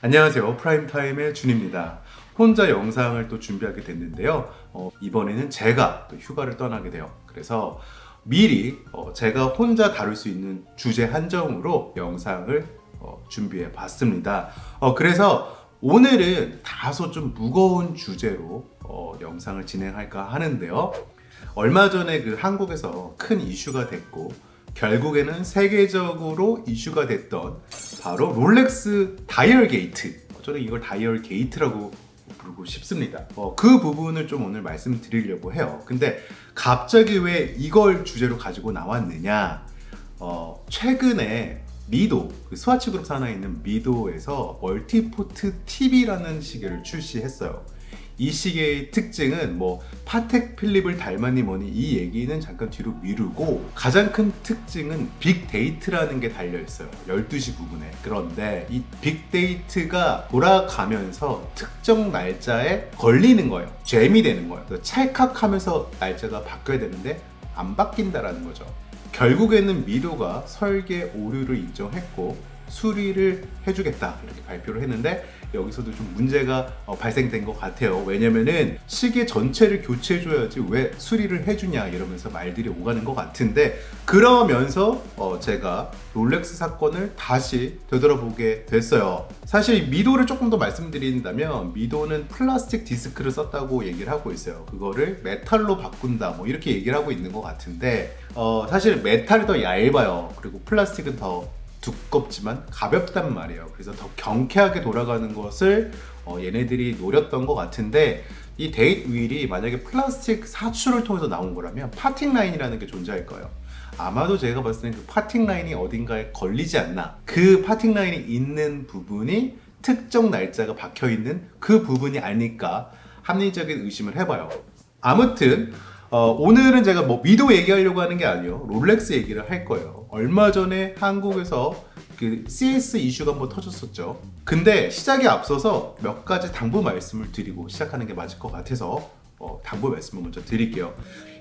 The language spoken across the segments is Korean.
안녕하세요. 프라임타임의 준입니다. 혼자 영상을 또 준비하게 됐는데요. 이번에는 제가 또 휴가를 떠나게 돼요. 그래서 미리 제가 혼자 다룰 수 있는 주제 한정으로 영상을 준비해 봤습니다. 그래서 오늘은 다소 좀 무거운 주제로 영상을 진행할까 하는데요. 얼마 전에 한국에서 큰 이슈가 됐고 결국에는 세계적으로 이슈가 됐던 바로 롤렉스 다이얼 게이트. 저는 이걸 다이얼 게이트라고 부르고 싶습니다. 그 부분을 좀 오늘 말씀드리려고 해요. 근데 갑자기 왜 이걸 주제로 가지고 나왔느냐? 최근에 미도, 스와치 그룹 산하에 있는 미도에서 멀티포트 TV라는 시계를 출시했어요. 이 시계의 특징은 파텍 필립을 닮았니 뭐니 이 얘기는 잠깐 뒤로 미루고, 가장 큰 특징은 빅데이트라는 게 달려있어요. 12시 부분에. 그런데 이 빅데이트가 돌아가면서 특정 날짜에 걸리는 거예요. 잼이 되는 거예요. 찰칵하면서 날짜가 바뀌어야 되는데 안 바뀐다라는 거죠. 결국에는 미도가 설계 오류를 인정했고 수리를 해주겠다 이렇게 발표를 했는데, 여기서도 좀 문제가 발생된 것 같아요. 왜냐면은 시계 전체를 교체해줘야지 왜 수리를 해주냐 이러면서 말들이 오가는 것 같은데, 그러면서 제가 롤렉스 사건을 다시 되돌아보게 됐어요. 사실 미도를 조금 더 말씀드린다면, 미도는 플라스틱 디스크를 썼다고 얘기를 하고 있어요. 그거를 메탈로 바꾼다 이렇게 얘기를 하고 있는 것 같은데, 사실 메탈이 더 얇아요. 그리고 플라스틱은 더 두껍지만 가볍단 말이에요. 그래서 더 경쾌하게 돌아가는 것을 얘네들이 노렸던 것 같은데, 이 데이트 휠이 만약에 플라스틱 사출을 통해서 나온 거라면 파팅 라인이라는 게 존재할 거예요. 아마도 제가 봤을 때는 그 파팅 라인이 어딘가에 걸리지 않나, 그 파팅 라인이 있는 부분이 특정 날짜가 박혀 있는 그 부분이 아닐까 합리적인 의심을 해봐요. 아무튼 오늘은 제가 미도 얘기하려고 하는 게 아니에요. 롤렉스 얘기를 할 거예요. 얼마 전에 한국에서 그 CS 이슈가 한번 터졌었죠. 근데 시작에 앞서서 몇 가지 당부 말씀을 드리고 시작하는 게 맞을 것 같아서 당부 말씀을 먼저 드릴게요.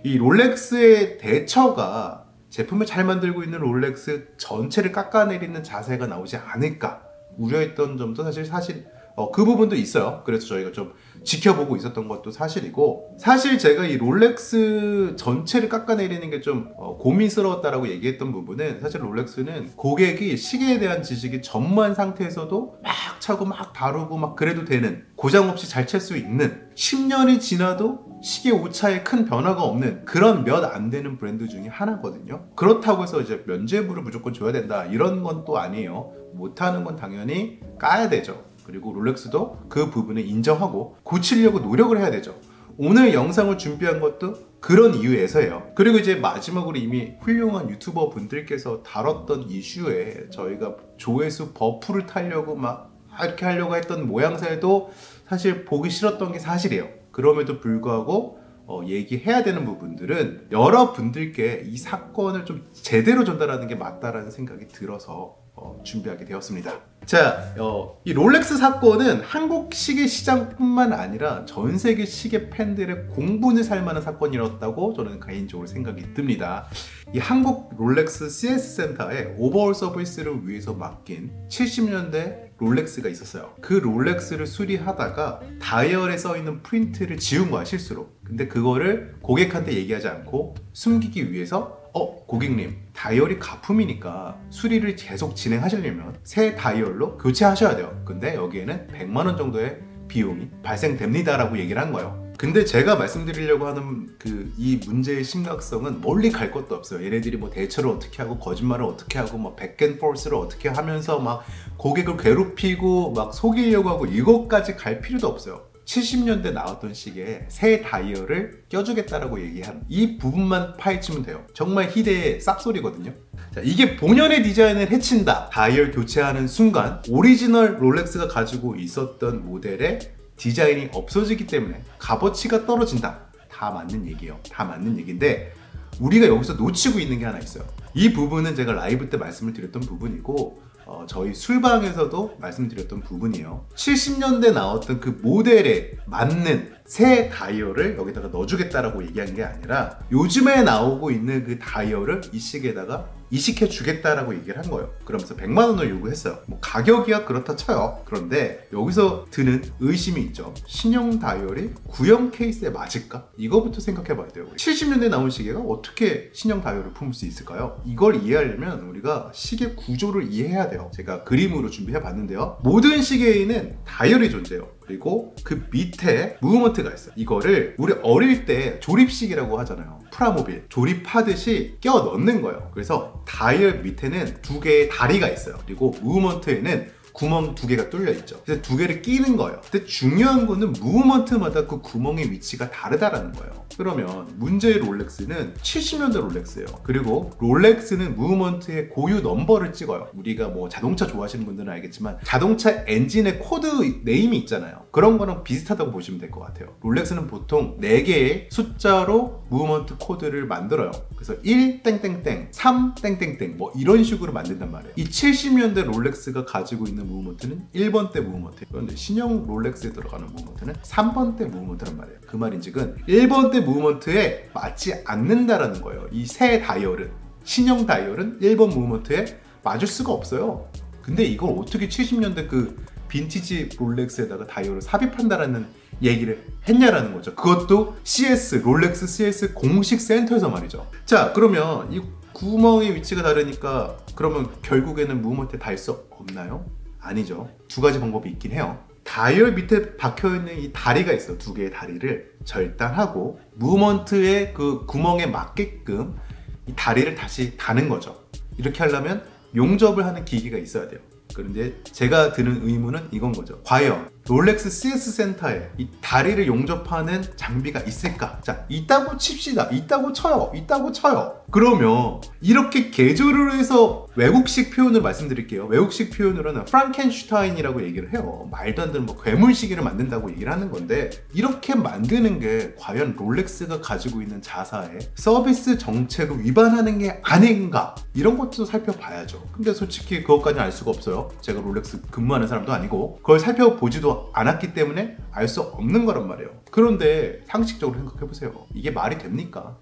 이 롤렉스의 대처가 제품을 잘 만들고 있는 롤렉스 전체를 깎아내리는 자세가 나오지 않을까 우려했던 점도 사실 그 부분도 있어요. 그래서 저희가 좀 지켜보고 있었던 것도 사실이고, 사실 제가 이 롤렉스 전체를 깎아내리는 게 좀 고민스러웠다라고 얘기했던 부분은, 사실 롤렉스는 고객이 시계에 대한 지식이 전무한 상태에서도 막 차고 막 다루고 막 그래도 되는, 고장 없이 잘 찰 수 있는, 10년이 지나도 시계 오차에 큰 변화가 없는 그런 몇 안 되는 브랜드 중에 하나거든요. 그렇다고 해서 이제 면죄부를 무조건 줘야 된다 이런 건 또 아니에요. 못하는 건 당연히 까야 되죠. 그리고 롤렉스도 그 부분을 인정하고 고치려고 노력을 해야 되죠. 오늘 영상을 준비한 것도 그런 이유에서예요. 그리고 이제 마지막으로 이미 훌륭한 유튜버 분들께서 다뤘던 이슈에 저희가 조회수 버프를 타려고 막 이렇게 하려고 했던 모양새도 사실 보기 싫었던 게 사실이에요. 그럼에도 불구하고 얘기해야 되는 부분들은 여러분들께 이 사건을 좀 제대로 전달하는 게 맞다라는 생각이 들어서 준비하게 되었습니다. 자, 이 롤렉스 사건은 한국 시계 시장뿐만 아니라 전 세계 시계 팬들의 공분을 살 만한 사건이었다고 저는 개인적으로 생각이 듭니다. 이 한국 롤렉스 CS 센터에 오버홀 서비스를 위해서 맡긴 70년대 롤렉스가 있었어요. 그 롤렉스를 수리하다가 다이얼에 써있는 프린트를 지운 거야, 실수로. 근데 그거를 고객한테 얘기하지 않고 숨기기 위해서 고객님, 다이얼이 가품이니까 수리를 계속 진행하시려면 새 다이얼로 교체하셔야 돼요. 근데 여기에는 100만 원 정도의 비용이 발생됩니다 라고 얘기를 한 거예요. 근데 제가 말씀드리려고 하는 이 문제의 심각성은 멀리 갈 것도 없어요. 얘네들이 대처를 어떻게 하고 거짓말을 어떻게 하고 백앤포스를 어떻게 하면서 막 고객을 괴롭히고 막 속이려고 하고 이것까지 갈 필요도 없어요. 70년대 나왔던 시계에 새 다이얼을 껴주겠다라고 얘기한 이 부분만 파헤치면 돼요. 정말 희대의 쌉소리거든요. 자, 이게 본연의 디자인을 해친다. 다이얼 교체하는 순간 오리지널 롤렉스가 가지고 있었던 모델의 디자인이 없어지기 때문에 값어치가 떨어진다. 다 맞는 얘기예요. 다 맞는 얘기인데, 우리가 여기서 놓치고 있는 게 하나 있어요. 이 부분은 제가 라이브 때 말씀을 드렸던 부분이고 저희 술방에서도 말씀드렸던 부분이에요. 70년대 나왔던 그 모델에 맞는 새 다이얼을 여기다가 넣어주겠다라고 얘기한 게 아니라, 요즘에 나오고 있는 그 다이얼을 이 시계에다가 이식해 주겠다라고 얘기를 한 거예요. 그러면서 100만 원을 요구했어요. 뭐 가격이야 그렇다 쳐요. 그런데 여기서 드는 의심이 있죠. 신형 다이얼이 구형 케이스에 맞을까? 이거부터 생각해 봐야 돼요. 70년대 나온 시계가 어떻게 신형 다이얼을 품을 수 있을까요? 이걸 이해하려면 우리가 시계 구조를 이해해야 돼요. 제가 그림으로 준비해 봤는데요. 모든 시계에는 다이얼이 존재해요. 그리고 그 밑에 무브먼트가 있어요. 이거를 우리 어릴 때 조립식이라고 하잖아요. 프라모빌 조립하듯이 껴 넣는 거예요. 그래서 다이얼 밑에는 두 개의 다리가 있어요. 그리고 무브먼트에는 구멍 두 개가 뚫려 있죠. 그래서 두 개를 끼는 거예요. 근데 중요한 거는 무브먼트마다 그 구멍의 위치가 다르다라는 거예요. 그러면 문제의 롤렉스는 70년대 롤렉스예요. 그리고 롤렉스는 무브먼트의 고유 넘버를 찍어요. 우리가 뭐 자동차 좋아하시는 분들은 알겠지만 자동차 엔진의 코드 네임이 있잖아요. 그런 거랑 비슷하다고 보시면 될 것 같아요. 롤렉스는 보통 4개의 숫자로 무브먼트 코드를 만들어요. 그래서 1 땡땡땡, 3 땡땡땡 뭐 이런 식으로 만든단 말이에요. 이 70년대 롤렉스가 가지고 있는 무브먼트는 1번대 무브먼트. 그런데 신형 롤렉스에 들어가는 무브먼트는 3번대 무브먼트란 말이에요. 그 말인즉은 1번대 무브먼트에 맞지 않는다라는 거예요. 이 새 다이얼은, 신형 다이얼은 1번 무브먼트에 맞을 수가 없어요. 근데 이걸 어떻게 70년대 그 빈티지 롤렉스에다가 다이얼을 삽입한다라는 얘기를 했냐라는 거죠. 그것도 CS, 롤렉스 CS 공식 센터에서 말이죠. 자, 그러면 이 구멍의 위치가 다르니까 그러면 결국에는 무브먼트에 닿을 수 없나요? 아니죠. 두 가지 방법이 있긴 해요. 다이얼 밑에 박혀있는 이 다리가 있어요. 두 개의 다리를 절단하고 무브먼트의 그 구멍에 맞게끔 이 다리를 다시 다는 거죠. 이렇게 하려면 용접을 하는 기기가 있어야 돼요. 그런데 제가 드는 의문은 이건 거죠. 과연 롤렉스 CS 센터에 이 다리를 용접하는 장비가 있을까? 자, 있다고 칩시다. 있다고 쳐요. 그러면 이렇게 개조를 해서 외국식 표현을 말씀드릴게요. 외국식 표현으로는 프랑켄슈타인이라고 얘기를 해요. 말도 안 되는 뭐 괴물 시계를 만든다고 얘기를 하는 건데, 이렇게 만드는 게 과연 롤렉스가 가지고 있는 자사의 서비스 정책을 위반하는 게 아닌가? 이런 것도 살펴봐야죠. 근데 솔직히 그것까지는 알 수가 없어요. 제가 롤렉스 근무하는 사람도 아니고 그걸 살펴보지도 않았기 때문에 알 수 없는 거란 말이에요. 그런데 상식적으로 생각해보세요. 이게 말이 됩니까?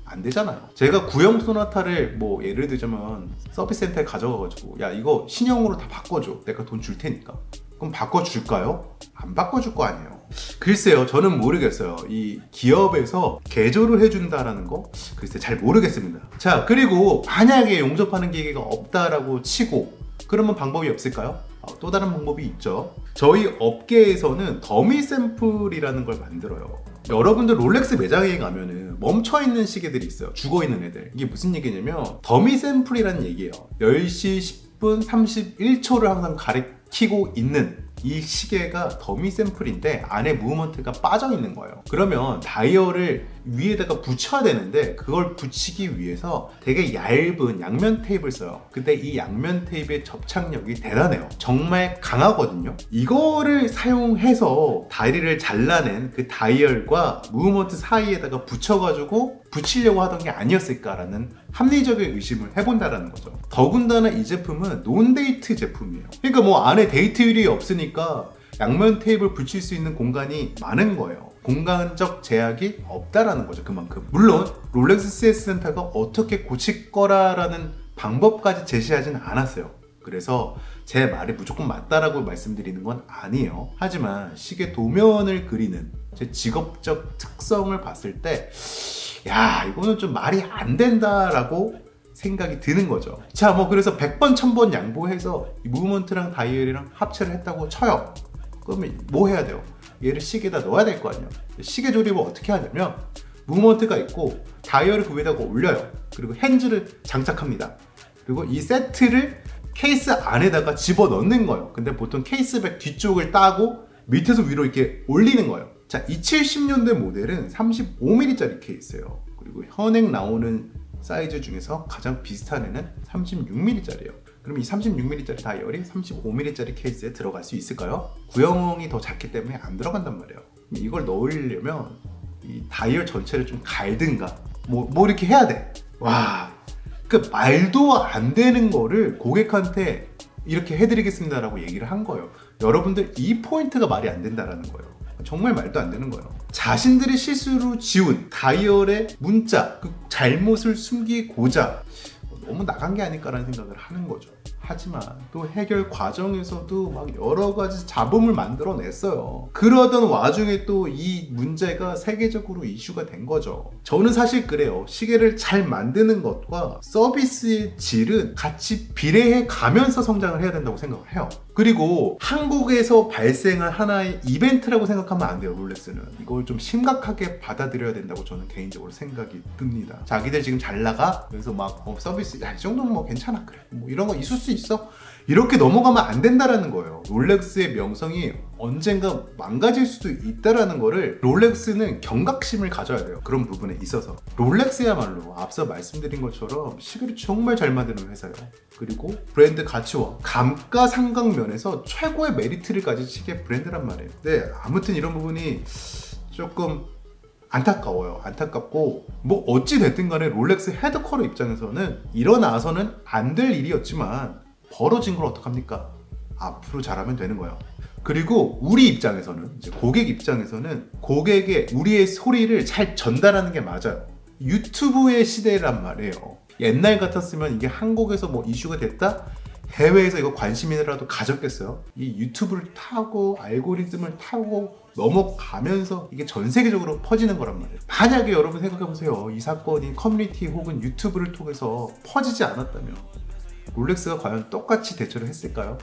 안 되잖아요. 제가 구형 소나타를 뭐 예를 들자면 서비스 센터에 가져가가지고 야 이거 신형으로 다 바꿔줘, 내가 돈 줄 테니까. 그럼 바꿔줄까요? 안 바꿔줄 거 아니에요. 글쎄요, 저는 모르겠어요. 이 기업에서 개조를 해준다라는 거 글쎄 잘 모르겠습니다. 자, 그리고 만약에 용접하는 기계가 없다라고 치고 그러면 방법이 없을까요? 또 다른 방법이 있죠. 저희 업계에서는 더미 샘플이라는 걸 만들어요. 여러분들 롤렉스 매장에 가면은 멈춰있는 시계들이 있어요. 죽어있는 애들. 이게 무슨 얘기냐면 더미 샘플이라는 얘기예요. 10시 10분 31초를 항상 가리키고 있는 이 시계가 더미 샘플인데 안에 무브먼트가 빠져 있는 거예요. 그러면 다이얼을 위에다가 붙여야 되는데 그걸 붙이기 위해서 되게 얇은 양면 테이프를 써요. 근데 이 양면 테이프의 접착력이 대단해요. 정말 강하거든요. 이거를 사용해서 다리를 잘라낸 그 다이얼과 무브먼트 사이에다가 붙여가지고 붙이려고 하던 게 아니었을까라는 합리적인 의심을 해본다라는 거죠. 더군다나 이 제품은 논데이트 제품이에요. 그러니까 뭐 안에 데이트율이 없으니까 양면 테이프를 붙일 수 있는 공간이 많은 거예요. 공간적 제약이 없다라는 거죠. 그만큼. 물론 롤렉스 CS 센터가 어떻게 고칠 거라라는 방법까지 제시하지는 않았어요. 그래서 제 말이 무조건 맞다라고 말씀드리는 건 아니에요. 하지만 시계 도면을 그리는 제 직업적 특성을 봤을 때 야, 이거는 좀 말이 안 된다라고 생각이 드는 거죠. 자, 뭐 그래서 100번 1000번 양보해서 이 무브먼트랑 다이얼이랑 합체를 했다고 쳐요. 그러면 뭐 해야 돼요? 얘를 시계에다 넣어야 될 거 아니에요. 시계 조립을 어떻게 하냐면 무브먼트가 있고 다이얼을 그 위에다가 올려요. 그리고 핸즈를 장착합니다. 그리고 이 세트를 케이스 안에다가 집어 넣는 거예요. 근데 보통 케이스백 뒤쪽을 따고 밑에서 위로 이렇게 올리는 거예요. 자, 이 70년대 모델은 35mm짜리 케이스예요. 그리고 현행 나오는 사이즈 중에서 가장 비슷한 애는 36mm짜리예요. 그럼 이 36mm짜리 다이얼이 35mm짜리 케이스에 들어갈 수 있을까요? 구형이 더 작기 때문에 안 들어간단 말이에요. 이걸 넣으려면 이 다이얼 전체를 좀 갈든가 뭐 이렇게 해야 돼. 와, 그 말도 안 되는 거를 고객한테 이렇게 해드리겠습니다라고 얘기를 한 거예요. 여러분들 이 포인트가 말이 안 된다라는 거예요. 정말 말도 안 되는 거예요. 자신들이 실수로 지운 다이얼의 문자, 그 잘못을 숨기고자 너무 나간 게 아닐까라는 생각을 하는 거죠. 하지만 또 해결 과정에서도 막 여러 가지 잡음을 만들어냈어요. 그러던 와중에 또 이 문제가 세계적으로 이슈가 된 거죠. 저는 사실 그래요. 시계를 잘 만드는 것과 서비스의 질은 같이 비례해 가면서 성장을 해야 된다고 생각을 해요. 그리고 한국에서 발생한 하나의 이벤트라고 생각하면 안 돼요. 롤렉스는 이걸 좀 심각하게 받아들여야 된다고 저는 개인적으로 생각이 듭니다. 자기들 지금 잘 나가? 그래서 막 서비스 야, 이 정도는 뭐 괜찮아, 그래, 뭐 이런 거 있을 수 있어, 이렇게 넘어가면 안 된다라는 거예요. 롤렉스의 명성이 언젠가 망가질 수도 있다라는 거를 롤렉스는 경각심을 가져야 돼요. 그런 부분에 있어서 롤렉스야말로 앞서 말씀드린 것처럼 시계를 정말 잘 만드는 회사예요. 그리고 브랜드 가치와 감가상각 면에서 최고의 메리트를 가진 시계 브랜드란 말이에요. 네, 아무튼 이런 부분이 조금 안타까워요. 안타깝고 뭐 어찌 됐든 간에 롤렉스 헤드쿼터 입장에서는 일어나서는 안 될 일이었지만 벌어진 걸 어떡합니까? 앞으로 잘하면 되는 거예요. 그리고 우리 입장에서는, 이제 고객 입장에서는 고객의 우리의 소리를 잘 전달하는 게 맞아요. 유튜브의 시대란 말이에요. 옛날 같았으면 이게 한국에서 뭐 이슈가 됐다? 해외에서 이거 관심이라도 가졌겠어요? 이 유튜브를 타고 알고리즘을 타고 넘어가면서 이게 전 세계적으로 퍼지는 거란 말이에요. 만약에 여러분 생각해보세요. 이 사건이 커뮤니티 혹은 유튜브를 통해서 퍼지지 않았다면 롤렉스가 과연 똑같이 대처를 했을까요?